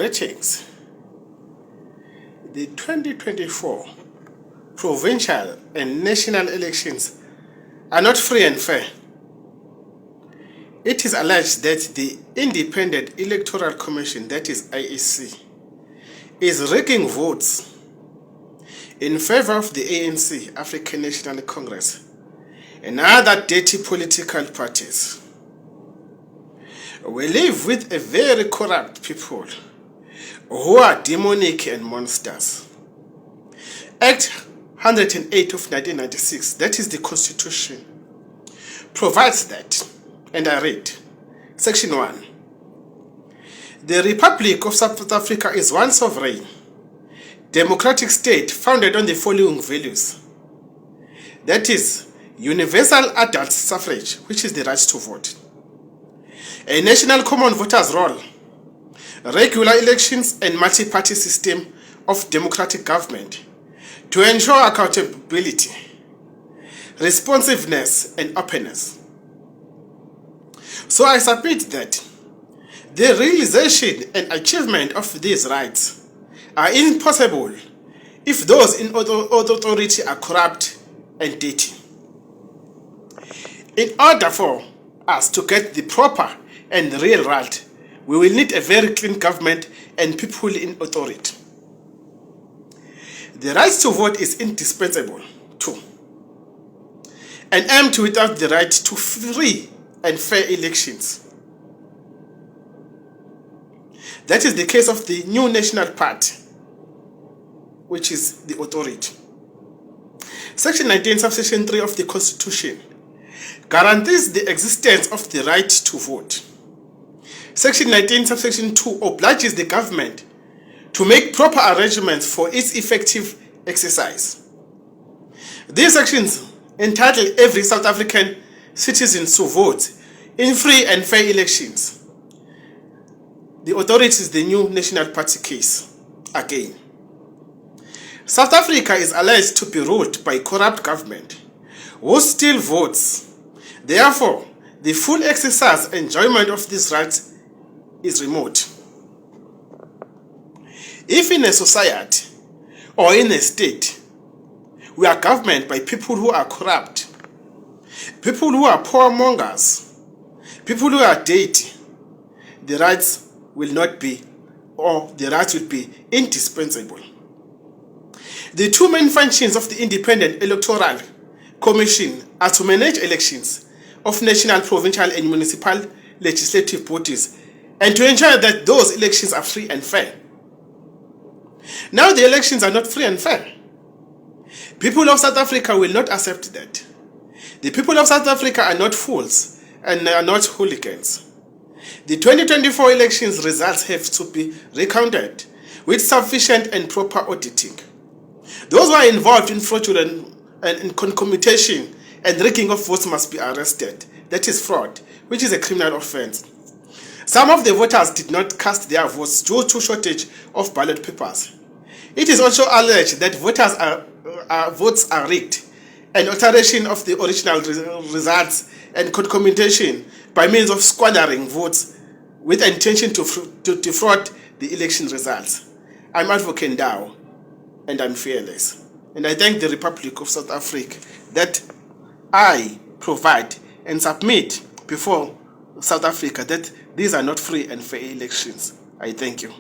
Greetings. The 2024 provincial and national elections are not free and fair. It is alleged that the Independent Electoral Commission, that is IEC, is rigging votes in favor of the ANC, African National Congress, and other dirty political parties. We live with a very corrupt people who are demonic and monsters. Act 108 of 1996, that is the Constitution, provides that, and I read, Section 1. The Republic of South Africa is one sovereign, democratic state founded on the following values. That is, universal adult suffrage, which is the right to vote, a national common voters roll, regular elections and multi-party system of democratic government to ensure accountability, responsiveness and openness. So I submit that the realization and achievement of these rights are impossible if those in authority are corrupt and dirty. In order for us to get the proper and real right, we will need a very clean government and people in authority. The right to vote is indispensable too. An empty without the right to free and fair elections. That is the case of the New National Party, which is the authority. Section 19, subsection 3 of the Constitution guarantees the existence of the right to vote. Section 19, subsection 2 obliges the government to make proper arrangements for its effective exercise. These sections entitle every South African citizen to vote in free and fair elections. The authority is the New National Party case again. South Africa is alleged to be ruled by corrupt government who steal votes. Therefore, the full exercise and enjoyment of these rights is remote. If in a society or in a state we are governed by people who are corrupt, people who are powermongers, people who are dirty, the rights will not be, or the rights will be indispensable. The two main functions of the Independent Electoral Commission are to manage elections of national, provincial and municipal legislative bodies and to ensure that those elections are free and fair. Now the elections are not free and fair. People of South Africa will not accept that. The people of South Africa are not fools and are not hooligans. The 2024 elections results have to be recounted with sufficient and proper auditing. Those who are involved in fraudulent and in concomitation and rigging of votes must be arrested. That is fraud, which is a criminal offense. Some of the voters did not cast their votes due to shortage of ballot papers. It is also alleged that votes are rigged and alteration of the original results and concomitation by means of squandering votes with intention to defraud the election results. I'm Advocate Ndau, and I'm fearless. And I thank the Republic of South Africa that I provide and submit before South Africa that these are not free and fair elections. I thank you.